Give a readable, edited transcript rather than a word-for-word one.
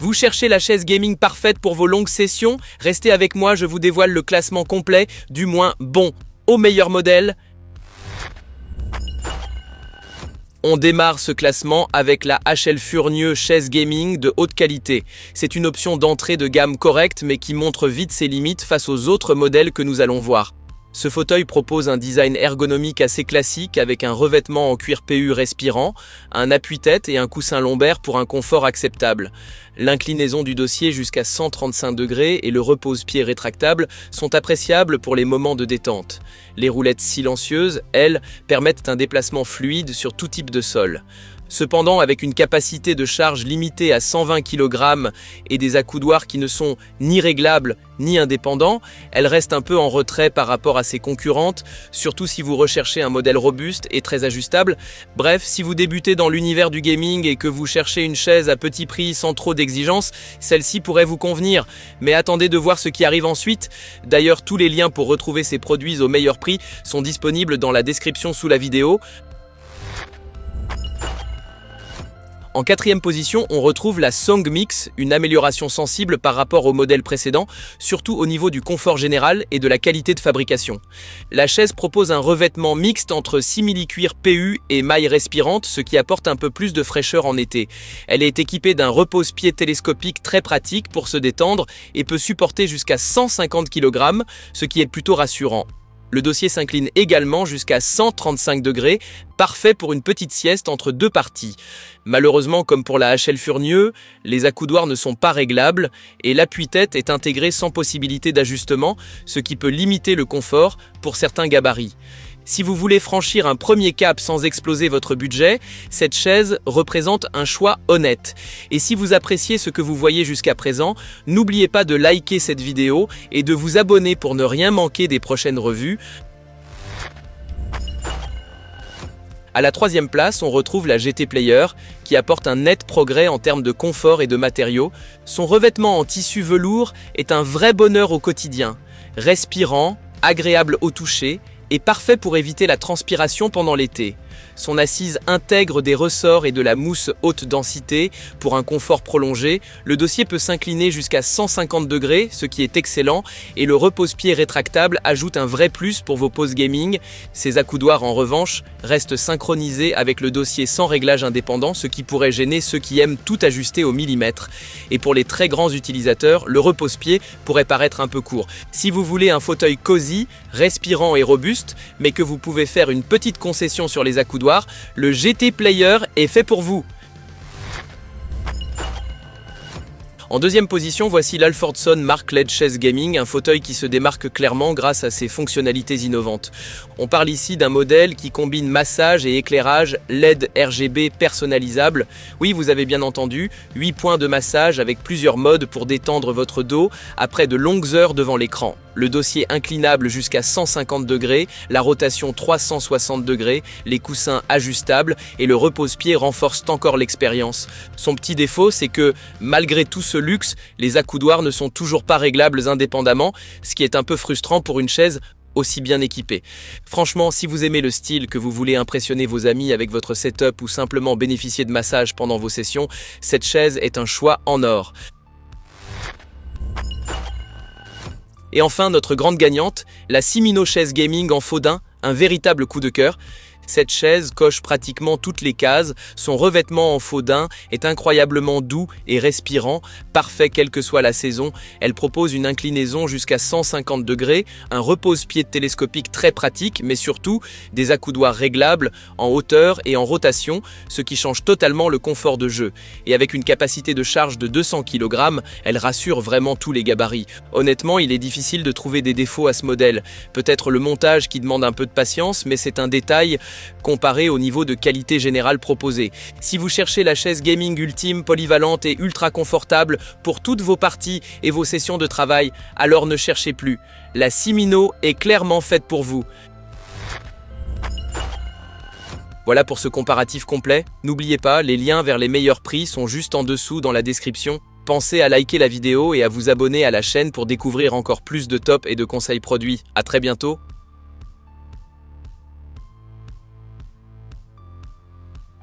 Vous cherchez la chaise gaming parfaite pour vos longues sessions? Restez avec moi, je vous dévoile le classement complet, du moins bon au meilleur modèle. On démarre ce classement avec la HL Furnieux chaise gaming de haute qualité. C'est une option d'entrée de gamme correcte mais qui montre vite ses limites face aux autres modèles que nous allons voir. Ce fauteuil propose un design ergonomique assez classique avec un revêtement en cuir PU respirant, un appuie-tête et un coussin lombaire pour un confort acceptable. L'inclinaison du dossier jusqu'à 135 degrés et le repose-pied rétractable sont appréciables pour les moments de détente. Les roulettes silencieuses, elles, permettent un déplacement fluide sur tout type de sol. Cependant, avec une capacité de charge limitée à 120 kg et des accoudoirs qui ne sont ni réglables ni indépendants, elle reste un peu en retrait par rapport à ses concurrentes, surtout si vous recherchez un modèle robuste et très ajustable. Bref, si vous débutez dans l'univers du gaming et que vous cherchez une chaise à petit prix sans trop d'exigences, celle-ci pourrait vous convenir. Mais attendez de voir ce qui arrive ensuite. D'ailleurs, tous les liens pour retrouver ces produits au meilleur prix sont disponibles dans la description sous la vidéo. En quatrième position, on retrouve la Song Mix, une amélioration sensible par rapport au modèle précédent, surtout au niveau du confort général et de la qualité de fabrication. La chaise propose un revêtement mixte entre simili-cuir PU et mailles respirantes, ce qui apporte un peu plus de fraîcheur en été. Elle est équipée d'un repose-pied télescopique très pratique pour se détendre et peut supporter jusqu'à 150 kg, ce qui est plutôt rassurant. Le dossier s'incline également jusqu'à 135 degrés, parfait pour une petite sieste entre deux parties. Malheureusement, comme pour la HL Furnieux, les accoudoirs ne sont pas réglables et l'appui-tête est intégré sans possibilité d'ajustement, ce qui peut limiter le confort pour certains gabarits. Si vous voulez franchir un premier cap sans exploser votre budget, cette chaise représente un choix honnête. Et si vous appréciez ce que vous voyez jusqu'à présent, n'oubliez pas de liker cette vidéo et de vous abonner pour ne rien manquer des prochaines revues. À la troisième place, on retrouve la GT Player, qui apporte un net progrès en termes de confort et de matériaux. Son revêtement en tissu velours est un vrai bonheur au quotidien. Respirant, agréable au toucher, et parfait pour éviter la transpiration pendant l'été. Son assise intègre des ressorts et de la mousse haute densité pour un confort prolongé. Le dossier peut s'incliner jusqu'à 150 degrés, ce qui est excellent, et le repose-pied rétractable ajoute un vrai plus pour vos pauses gaming. Ces accoudoirs, en revanche, restent synchronisés avec le dossier sans réglage indépendant, ce qui pourrait gêner ceux qui aiment tout ajuster au millimètre. Et pour les très grands utilisateurs, le repose-pied pourrait paraître un peu court. Si vous voulez un fauteuil cosy, respirant et robuste, mais que vous pouvez faire une petite concession sur les accoudoirs, le GT Player est fait pour vous. En deuxième position, voici l'Alfordson Mark LED Chaise Gaming, un fauteuil qui se démarque clairement grâce à ses fonctionnalités innovantes. On parle ici d'un modèle qui combine massage et éclairage LED RGB personnalisable. Oui, vous avez bien entendu, 8 points de massage avec plusieurs modes pour détendre votre dos après de longues heures devant l'écran. Le dossier inclinable jusqu'à 150 degrés, la rotation 360 degrés, les coussins ajustables et le repose-pied renforcent encore l'expérience. Son petit défaut, c'est que malgré tout ce luxe, les accoudoirs ne sont toujours pas réglables indépendamment, ce qui est un peu frustrant pour une chaise aussi bien équipée. Franchement, si vous aimez le style, que vous voulez impressionner vos amis avec votre setup ou simplement bénéficier de massage pendant vos sessions, cette chaise est un choix en or. Et enfin, notre grande gagnante, la Simino chaise gaming en faux daim, un véritable coup de cœur. Cette chaise coche pratiquement toutes les cases, son revêtement en faux daim est incroyablement doux et respirant, parfait quelle que soit la saison. Elle propose une inclinaison jusqu'à 150 degrés, un repose-pied télescopique très pratique, mais surtout des accoudoirs réglables en hauteur et en rotation, ce qui change totalement le confort de jeu. Et avec une capacité de charge de 200 kg, elle rassure vraiment tous les gabarits. Honnêtement, il est difficile de trouver des défauts à ce modèle. Peut-être le montage qui demande un peu de patience, mais c'est un détail comparé au niveau de qualité générale proposé. Si vous cherchez la chaise gaming ultime, polyvalente et ultra confortable pour toutes vos parties et vos sessions de travail, alors ne cherchez plus. La Simino est clairement faite pour vous. Voilà pour ce comparatif complet. N'oubliez pas, les liens vers les meilleurs prix sont juste en dessous dans la description. Pensez à liker la vidéo et à vous abonner à la chaîne pour découvrir encore plus de top et de conseils produits. À très bientôt.